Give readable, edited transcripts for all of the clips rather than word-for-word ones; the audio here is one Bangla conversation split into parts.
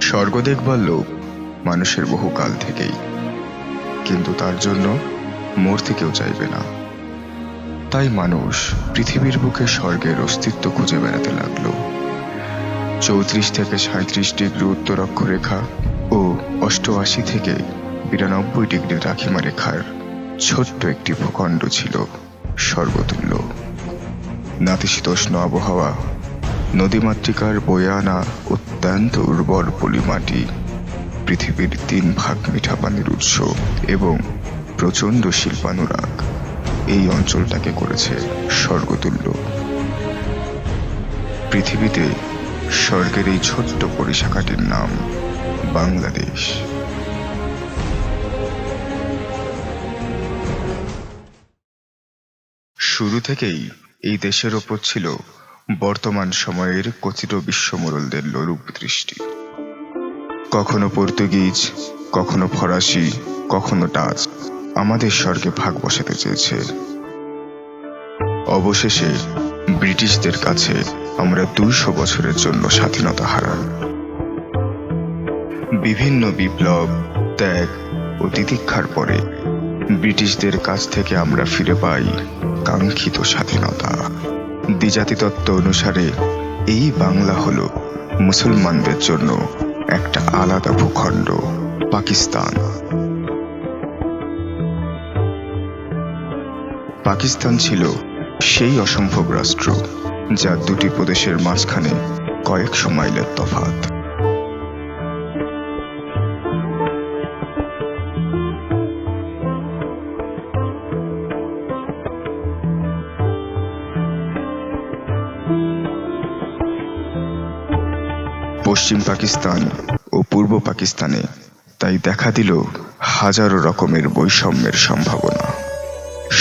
স্বর্গ দেখবার লোভ মানুষের বহু কাল থেকেই, কিন্তু তার জন্য মরতে কেউ চাইবে না। তাই মানুষ পৃথিবীর বুকে স্বর্গের অস্তিত্ব খুঁজে বেড়াতে লাগলো। 34 থেকে 37 ডিগ্রি উত্তর অক্ষরেখা ও 88 থেকে 92 ডিগ্রি দ্রাঘিমা রেখার ছোট্ট একটি ভূখণ্ড ছিল স্বর্গতুল্য। নাতিশীতোষ্ণ আবহাওয়া, নদীমাতৃকার বয়ে আনা অত্যন্ত উর্বর পলিমাটি, পৃথিবীর 3 ভাগ মিঠা পানির উৎস এবং প্রচণ্ড শিল্পানুরাগ এই অঞ্চলটাকে করেছে স্বর্গতুল্য। পৃথিবীতে স্বর্গের এই ছোট্ট পরিশাখাটির নাম বাংলাদেশ। শুরু থেকেই এই দেশের ওপর ছিল বর্তমান সময়ের কথিত বিশ্বমোড়লদের লোলুপ দৃষ্টি। কখনো পর্তুগিজ, কখনো ফরাসি, কখনো ডাচ আমাদের স্বর্গে ভাগ বসাতে চেয়েছে। অবশেষে ব্রিটিশদের কাছে আমরা 200 বছরের জন্য স্বাধীনতা হারাই। বিভিন্ন বিপ্লব, ত্যাগ ও তিতিক্ষার পরে ব্রিটিশদের কাছ থেকে আমরা ফিরে পাই কাঙ্ক্ষিত স্বাধীনতা। দ্বিজাতি তত্ত্ব অনুসারে এই বাংলা হলো মুসলমানদের জন্য একটা আলাদা ভূখণ্ড, পাকিস্তান। পাকিস্তান ছিল সেই অসম্ভব রাষ্ট্র যা দুটি প্রদেশের মাঝখানে কয়েকশো মাইলের তফাৎ। পশ্চিম পাকিস্তান ও পূর্ব পাকিস্তানে তাই দেখা দিল হাজারো রকমের বৈষম্যের সম্ভাবনা।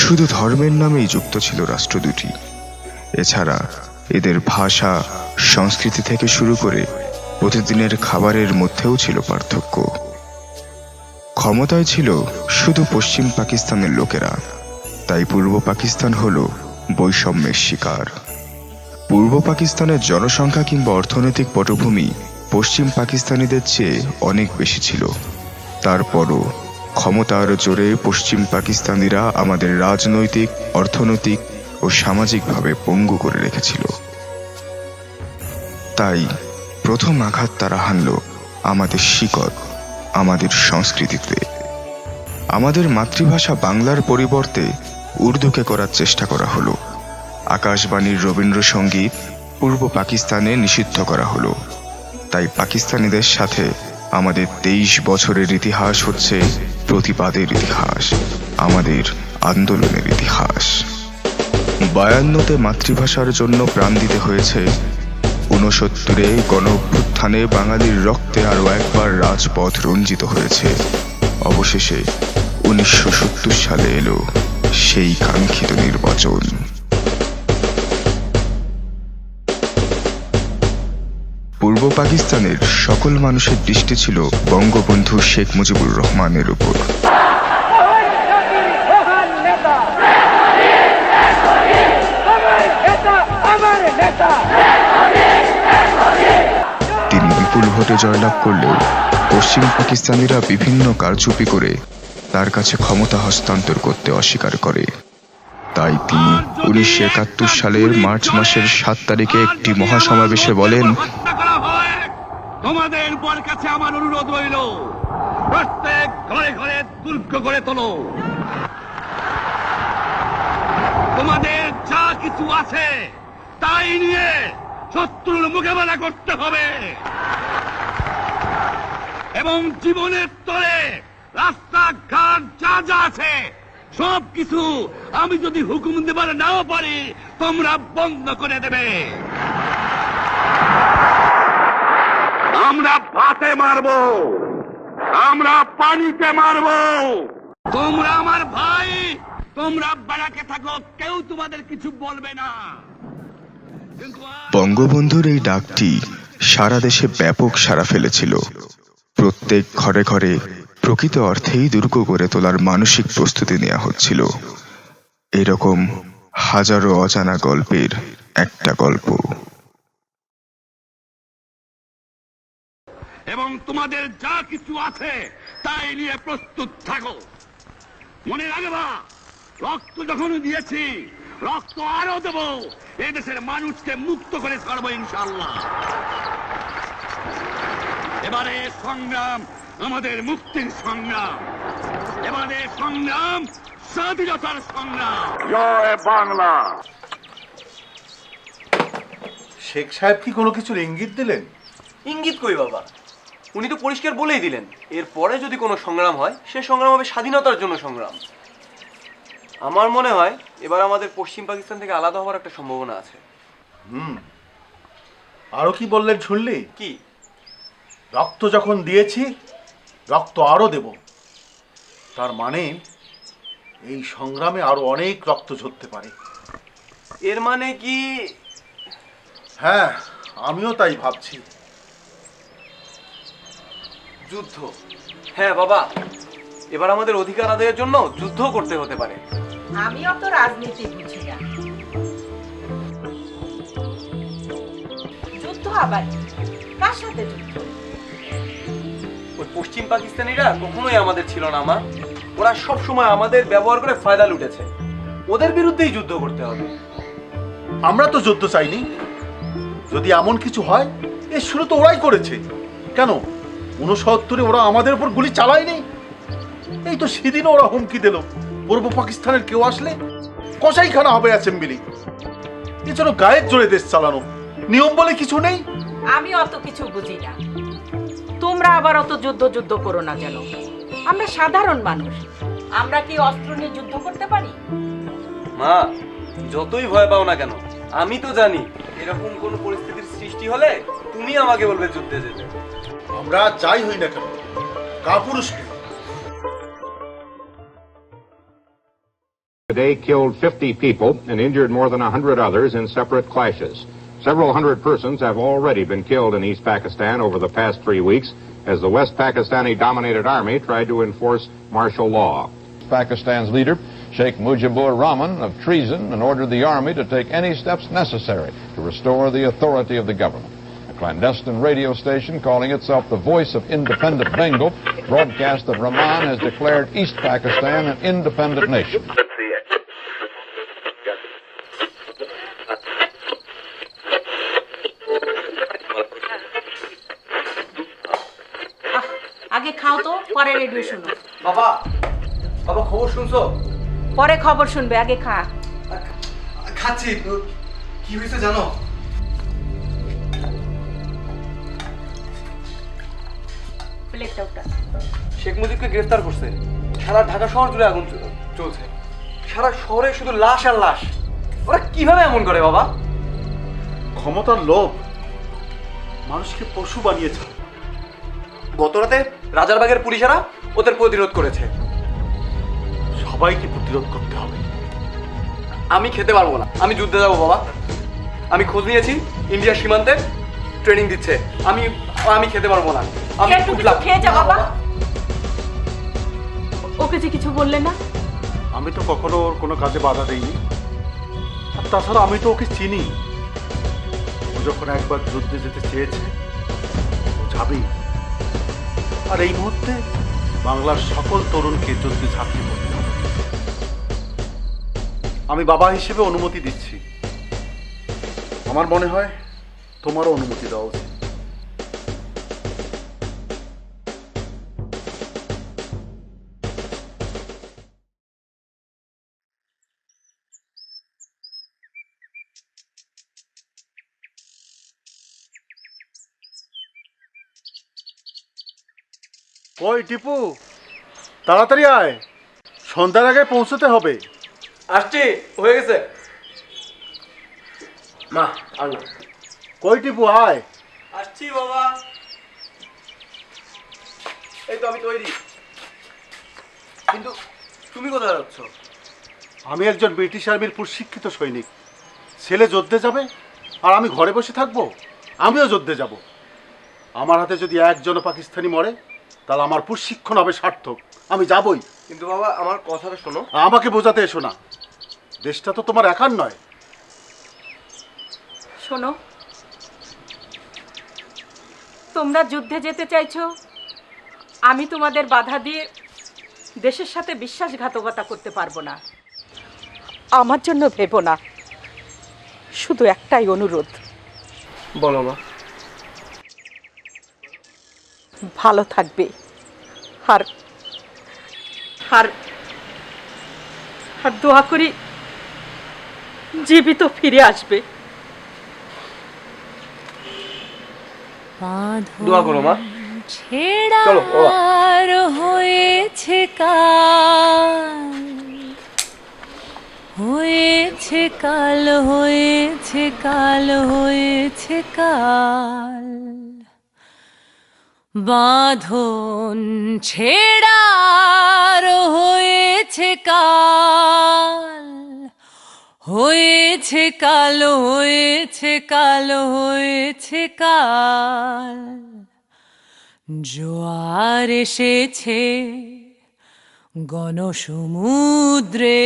শুধু ধর্মের নামেই যুক্ত ছিল রাষ্ট্র দুটি। এছাড়া এদের ভাষা, সংস্কৃতি থেকে শুরু করে প্রতিদিনের খাবারের মধ্যেও ছিল পার্থক্য। ক্ষমতায় ছিল শুধু পশ্চিম পাকিস্তানের লোকেরা, তাই পূর্ব পাকিস্তান হল বৈষম্যের শিকার। পূর্ব পাকিস্তানের জনসংখ্যা কিংবা অর্থনৈতিক পটভূমি পশ্চিম পাকিস্তানিদের চেয়ে অনেক বেশি ছিল। তারপরও ক্ষমতার জোরে পশ্চিম পাকিস্তানিরা আমাদের রাজনৈতিক, অর্থনৈতিক ও সামাজিকভাবে পঙ্গু করে রেখেছিল। তাই প্রথম আঘাত তারা হানল আমাদের শিকড়, আমাদের সংস্কৃতিতে। আমাদের মাতৃভাষা বাংলার পরিবর্তে উর্দুকে করার চেষ্টা করা হলো। আকাশবাণীর রবীন্দ্রসঙ্গীত পূর্ব পাকিস্তানে নিষিদ্ধ করা হলো। তাই পাকিস্তানিদের সাথে আমাদের 23 বছরের ইতিহাস হচ্ছে প্রতিবাদের ইতিহাস, আমাদের আন্দোলনের ইতিহাস। 52-তে মাতৃভাষার জন্য প্রাণ দিতে হয়েছে। 69-এ গণঅভ্যুত্থানে বাঙালির রক্তে আরো একবার রাজপথ রঞ্জিত হয়েছে। অবশেষে 1970 সালে এলো সেই কাঙ্ক্ষিত নির্বাচন। পূর্ব পাকিস্তানের সকল মানুষের দৃষ্টি ছিল বঙ্গবন্ধু শেখ মুজিবুর রহমানের উপর। তিনি বিপুল ভোটে জয়লাভ করলেও পশ্চিম পাকিস্তানিরা বিভিন্ন কারচুপি করে তার কাছে ক্ষমতা হস্তান্তর করতে অস্বীকার করে। তাই তিনি 1971 সালের মার্চ মাসের 7 তারিখে একটি মহাসমাবেশে বলেন, তোমাদের উপর কাছে আমার অনুরোধ রইল, প্রত্যেক ঘরে ঘরে দুর্গ গড়ে তোলো। তোমাদের যা কিছু আছে তাই নিয়ে শত্রুর মোকাবেলা করতে হবে এবং জীবনের তরে রাস্তাঘাট যা যা আছে সবকিছু আমি যদি হুকুম দেবার নাও পারি তোমরা বন্ধ করে দেবে। আমরা ভাতে মারবো, আমরা পানিতে মারবো। তোমরা আমার ভাই, তোমরা বেড়াকে থাকো, কেউ তোমাদের কিছু বলবে না। বঙ্গবন্ধুর এই ডাকটি সারা দেশে ব্যাপক সাড়া ফেলেছিল। প্রত্যেক ঘরে ঘরে প্রকৃত অর্থেই দুর্গ গড়ে তোলার মানসিক প্রস্তুতি নেওয়া হচ্ছিল। এরকম হাজারো অজানা গল্পের একটা গল্প। এবং তোমাদের যা কিছু আছে তাই নিয়ে প্রস্তুত থাকো। মনে রাখবা, রক্ত যখন দিয়েছি, রক্ত আরো দেব। এদেশের মানুষকে মুক্ত করে ছাড়বো ইনশাআল্লাহ। এবারে সংগ্রাম আমাদের মুক্তির সংগ্রাম, এবারে সংগ্রাম স্বাধীনতার সংগ্রাম। জয় বাংলা। শেখ সাহেব কি কোনো কিছুর ইঙ্গিত দিলেন? ইঙ্গিত কই বাবা, উনি তো পরিষ্কার বলেই দিলেন, এরপরে যদি কোনো সংগ্রাম হয় সে সংগ্রাম হবে স্বাধীনতার জন্য সংগ্রাম। আমার মনে হয় এবার আমাদের পশ্চিম পাকিস্তান থেকে আলাদা হওয়ার একটা সম্ভাবনা আছে। আরো কি বললেন শুনলি? কি? রক্ত যখন দিয়েছি, রক্ত আরো দেব। তার মানে এই সংগ্রামে আরো অনেক রক্ত ঝরতে পারে। এর মানে কি? হ্যাঁ, আমিও তাই ভাবছি। যুদ্ধ? হ্যাঁ বাবা, এবার আমাদের অধিকার আদায়ের জন্য যুদ্ধ করতে হতে পারে। আমি অত রাজনীতি বুঝি না। যুদ্ধ আবার কার সাথে যুদ্ধ? ওই পশ্চিম পাকিস্তানিরা কখনোই আমাদের ছিল না মা। ওরা সব সময় আমাদের ব্যবহার করে ফায়দা লুটেছে। ওদের বিরুদ্ধেই যুদ্ধ করতে হবে। আমরা তো যুদ্ধ চাইনি। যদি এমন কিছু হয়, এর শুরু তো ওরাই করেছে। কেন 69-এ ওরা আমাদের উপর গুলি চালায়নি? এই তো সেদিন ওরা হুমকি দিল, পূর্ব পাকিস্তানের কেউ আসলে কসাইখানা হবে অ্যাসেম্বলি। এছাড়া গায়ের জোরে দেশ চালানো, নিয়ম বলে কিছু নেই। আমি অত কিছু বুঝি না। তোমরা আবার অত যুদ্ধ করো না যেন। আমরা সাধারণ মানুষ, আমরা কি অস্ত্র নিয়ে যুদ্ধ করতে পারি? মা, যতই ভয় পাও না কেন, আমি তো জানি এরকম কোন পরিস্থিতির সৃষ্টি হলে তুমি আমাকে বলবে যুদ্ধে যেতে। আমরা যাই হই না কেন, কাপুরুষ নই। Today killed 50 people and injured more than 100 others in separate clashes. Several hundred persons have already been killed in East Pakistan over the past 3 weeks as the West Pakistani-dominated army tried to enforce martial law. Pakistan's leader, Sheikh Mujibur Rahman, of treason and ordered the army to take any steps necessary to restore the authority of the government. A clandestine radio station calling itself the Voice of Independent Bengal broadcast that Rahman has declared East Pakistan an independent nation. আগে খাও তো, পরে রেডিও শুনো। বাবা, বাবা খবর শুনছো? পরে খবর শুনবে, আগে খা। খাচ্ছি। কি হয়েছে জানো? প্লেটটা ওটা। শেখ মুজিবকে গ্রেফতার করছে। সারা ঢাকা শহর জুড়ে আগুন চলছে। সারা শহরে শুধু লাশ আর লাশ। ওরা কিভাবে এমন করে বাবা? ক্ষমতার লোভ মানুষকে পশু বানিয়েছে। গতরাতে রাজারবাগের পুলিশেরা ওদের প্রতিরোধ করেছে। সবাইকে প্রতিরোধ করতে হবে। আমি খেতে পারবো না, আমি যুদ্ধে যাবো বাবা। আমি খোঁজ নিয়েছি, ইন্ডিয়ার সীমান্তে ট্রেনিং দিচ্ছে। আমি খেতে পারবো না। আমি একটু কিছু খেয়ে যা বাবা। ওকে যে কিছু বললে না? আমি তো কখনো ওর কোনো কাজে বাধা দেইনি। আর তাছাড়া আমি তো ওকে চিনি। ও যখন একবার যুদ্ধে যেতে চেয়েছে, ও যাবেই। আর এই মুহূর্তে বাংলার সকল তরুণকে যুদ্ধে ঝাঁপিয়ে পড়তে হবে। আমি বাবা হিসেবে অনুমতি দিচ্ছি। আমার মনে হয় তোমারও অনুমতি দেওয়া উচিত। কই টিপু, তাড়াতাড়ি আয়, সন্ধ্যার আগে পৌঁছতে হবে। আসছি, হয়ে গেছে মা। আর না। কই টিপু, আয়। আসছি বাবা। এই তো আমি তৈরি। কিন্তু তুমি কোথায় যাচ্ছ? আমি একজন ব্রিটিশ আর্মির প্রশিক্ষিত সৈনিক। ছেলে যুদ্ধে যাবে আর আমি ঘরে বসে থাকবো? আমিও যুদ্ধে যাব। আমার হাতে যদি একজন পাকিস্তানি মরে, তাহলে আমার প্রশিক্ষণ হবে সার্থক। আমি যাবই। কিন্তু বাবা, আমার কথাটা শোনো। আমাকে বোঝাতে এসো না। দেশটা তো তোমার একার নয়। শোনো, তোমরা যুদ্ধে যেতে চাইছো, আমি তোমাদের বাধা দিয়ে দেশের সাথে বিশ্বাসঘাতকতা করতে পারবো না। আমার জন্য ভেবো না, শুধু একটাই অনুরোধ, বলো মা। ভালো থাকবে আর আর আর দোয়া করি জীবিত ফিরে আসবে। দোয়া করো মা। চলো বাবা। ছেড়ার হয়েছে কাল, হয়েছে কাল, হয়েছে কাল, হয়েছে কাল, বাঁধন ছেড়ার হয়েছে কাল, হয়েছে কাল, হয়েছে কাল, হয়েছে কাল, জোয়ার এসেছে গণসমুদ্রে,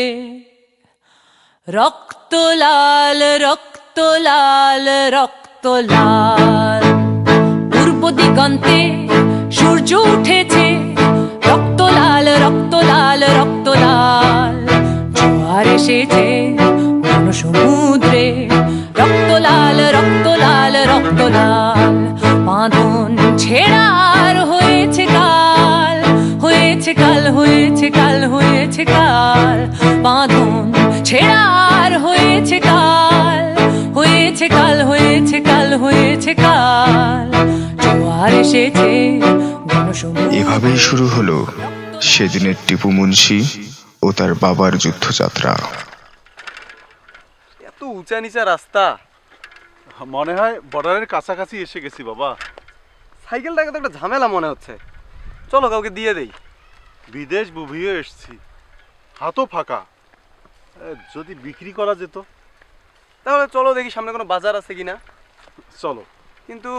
রক্ত লাল, রক্ত লাল, রক্ত লাল, পূর্ব দিগন্তে সূর্য উঠেছে, রক্ত লাল, রক্ত লাল, রক্ত লাল, জোয়ার এসেছে গণসমুদ্রে, রক্ত লাল, রক্ত লাল, রক্ত লাল, বাঁধন ছেড়ার হয়েছে কাল, হয়েছে কাল, হয়েছে কাল, হয়েছে কাল, বাঁধন ছেড়ার হয়েছে কাল, হয়েছে কাল, হয়েছে কাল, হয়েছে কাল, জোয়ার এসেছে গণসমুদ্রে। এভাবেই শুরু হলো সেদিনের টিপু মুন্সি ও তার বাবার যুদ্ধযাত্রা। এত উঁচা নিচা রাস্তা, মনে হয় বর্ডারের কাছাকাছি এসে গেছি বাবা। সাইকেলটাকে তো একটা ঝামেলা মনে হচ্ছে। চলো কাউকে দিয়ে দেই। বিদেশ বুভিয়ে এসছি, হাতও ফাঁকা, যদি বিক্রি করা যেত। তাহলে চলো দেখি সামনে কোনো বাজার আছে কিনা। চলো। কিন্তু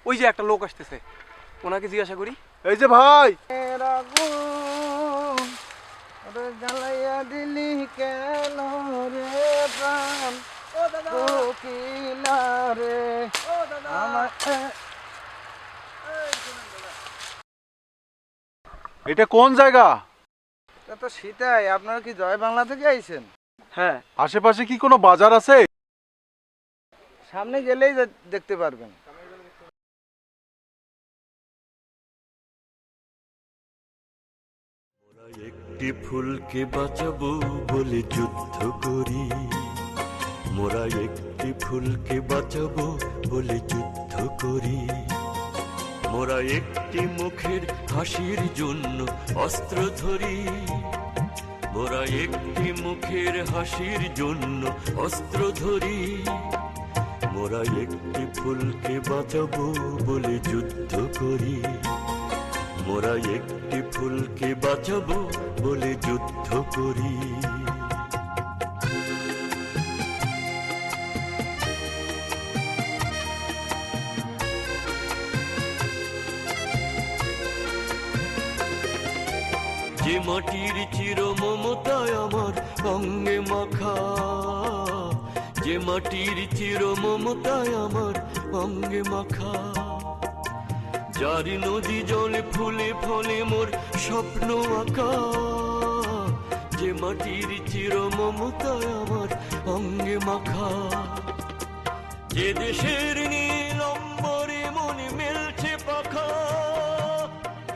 ওই যে একটা লোক আসতেছে, ওনাকে জিজ্ঞাসা করি। এই যে ভাই, জ্বালাইয়া দিলি কেন রে প্রাণ কোকিলা রে আমার। এটা কোন জায়গা? তো সেটাই, আপনারা কি জয় বাংলা থেকে আইছেন? হ্যাঁ। আশেপাশে কি কোনো বাজার আছে? সামনে গেলেই দেখতে পারবেন। একটি ফুলকে বাঁচাবো বলে যুদ্ধ করি, মোরা একটি ফুলকে বাঁচাবো বলে যুদ্ধ করি, মোরা একটি মুখের হাসির জন্য অস্ত্র ধরি, মোরা একটি মুখের হাসির জন্য অস্ত্র ধরি, মোরা একটি ফুলকে বাঁচাবো বলে যুদ্ধ করি, মোরা একটি ফুলকে বাঁচাবো বলে যুদ্ধ করি। যে মাটির চির মমতায় আমার অঙ্গে মাখা, যে মাটির চির মমতায় আমার অঙ্গে মাখা, যার নদী জলে ফুলে ফলে মোর স্বপ্ন আঁকা, যে মাটির চির মমতায় আমার অঙ্গে মাখা, যে দেশের নীল অম্বরে মনে মেলছে পাখা,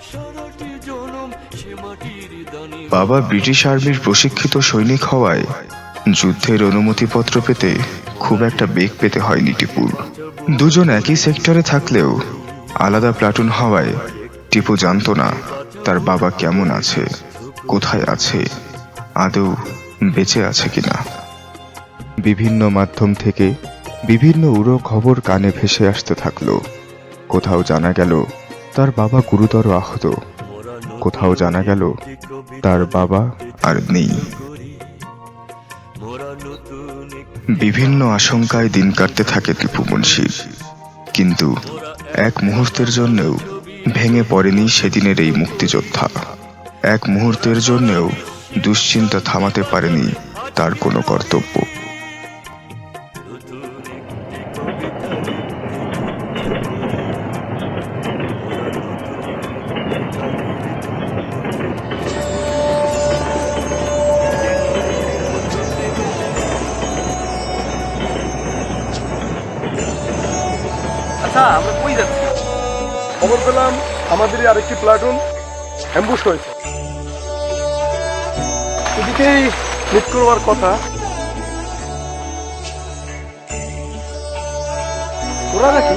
সারাটি জনম সে মাটির দানে। বাবা ব্রিটিশ আর্মির প্রশিক্ষিত সৈনিক হওয়ায় যুদ্ধের অনুমতিপত্র পেতে খুব একটা বেগ পেতে হয়নি টিপুর। দুজন একই সেক্টরে থাকলেও আলাদা প্লাটুন হওয়ায় টিপু জানতো না তার বাবা কেমন আছে, কোথায় আছে, আদৌ বেঁচে আছে কিনা। বিভিন্ন মাধ্যম থেকে বিভিন্ন উড়ো খবর কানে ভেসে আসতে থাকলো। কোথাও জানা গেল তার বাবা গুরুতর আহত, কোথাও জানা গেল তার বাবা আর নেই। বিভিন্ন আশঙ্কায় দিন কাটতে থাকে টিপু মুন্সির, কিন্তু এক মুহূর্তের জন্যও ভেঙে পড়েনি সেদিনের এই মুক্তিযোদ্ধা। এক মুহূর্তের জন্যও দুশ্চিন্তা থামাতে পারেনি তার কোনো কর্তব্য। চাচা আমরা কই যাচ্ছি? খবর পেলাম আমাদেরই আরেকটি প্লাটুন অ্যাম্বুশ হয়েছে। এদিকেই মিট করবার কথা। ওরা নাকি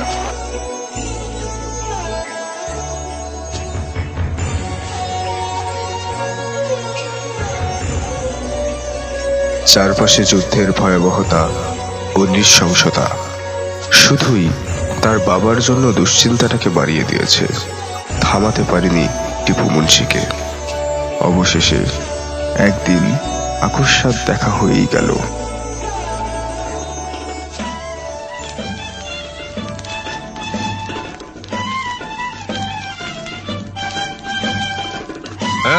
চারপাশে যুদ্ধের ভয়াবহতা ও নৃশংসতা শুধুই তার বাবার জন্য দুশ্চিন্তাটাকে বাড়িয়ে দিয়েছে। থামাতে পারেনি টিপু মুন্সিকে। অবশেষে একদিন আকস্মাৎ দেখা হয়েই গেল।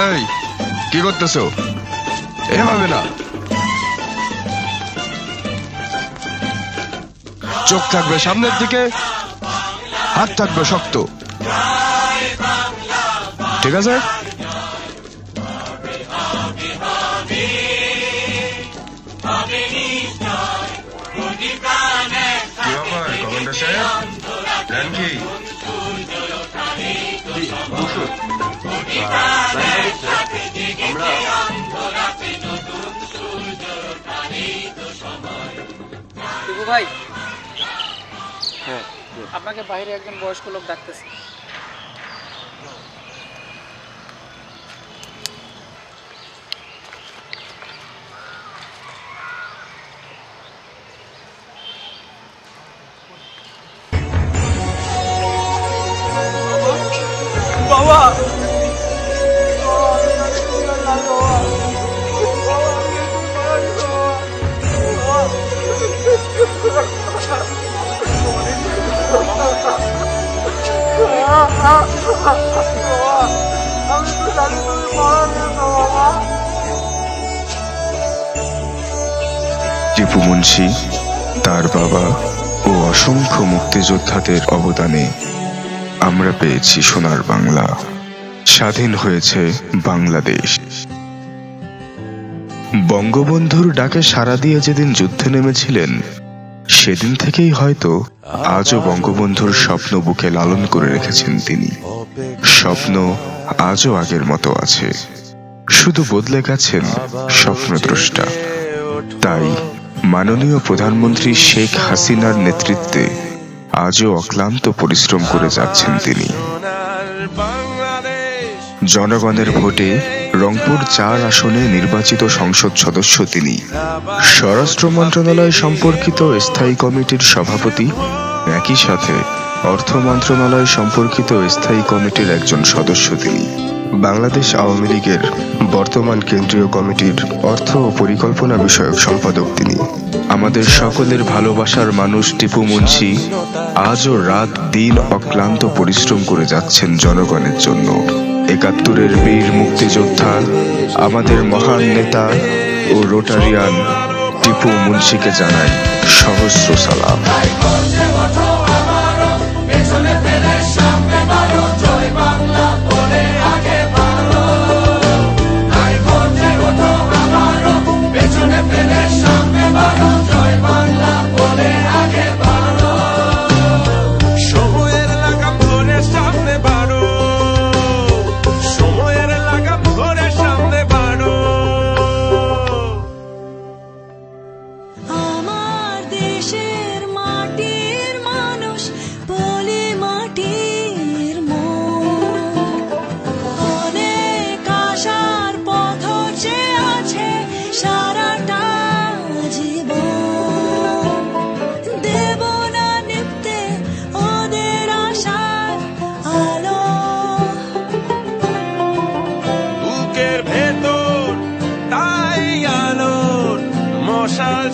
এই কি করতেছো? এভাবে না, চোখ থাকবে সামনের দিকে, হাত থাকবে শক্ত, ঠিক আছে? কি ব্যাপার কমান্ডার সাহেব, প্ল্যান কি? ভাই আপনাকে বাইরে একজন বয়স্ক লোক ডাকতেছে। বাবা টিপু মুন্সি, তার বাবা ও অসংখ্য মুক্তিযোদ্ধাদের অবদানে আমরা পেয়েছি সোনার বাংলা। স্বাধীন হয়েছে বাংলাদেশ। বঙ্গবন্ধুর ডাকে সাড়া দিয়ে যেদিন যুদ্ধে নেমেছিলেন, সেদিন থেকেই হয়তো আজও বঙ্গবন্ধুর স্বপ্ন বুকে লালন করে রেখেছেন তিনি। স্বপ্ন আজও আগের মতো আছে, শুধু বদলে গেছেন স্বপ্নদ্রষ্টা। তাই মাননীয় প্রধানমন্ত্রী শেখ হাসিনার নেতৃত্বে আজও অক্লান্ত পরিশ্রম করে যাচ্ছেন তিনি। জনগণের ভোটে রংপুর 4 আসনে নির্বাচিত সংসদ সদস্য তিনি। স্বরাষ্ট্র মন্ত্রণালয় সম্পর্কিত স্থায়ী কমিটির সভাপতি, একই সাথে অর্থ মন্ত্রণালয় সম্পর্কিত স্থায়ী কমিটির একজন সদস্য তিনি। বাংলাদেশ আওয়ামী লীগের বর্তমান কেন্দ্রীয় কমিটির অর্থ ও পরিকল্পনা বিষয়ক সম্পাদক তিনি। আমাদের সকলের ভালোবাসার মানুষ টিপু মুন্সি আজও রাত দিন অক্লান্ত পরিশ্রম করে যাচ্ছেন জনগণের জন্য। ৭১-এর বীর মুক্তিযোদ্ধা, আমাদের মহান নেতা ও রোটারিয়ান টিপু মুন্সিকে জানাই সহস্র সালাম। ভেতর তাই আলোর মশাল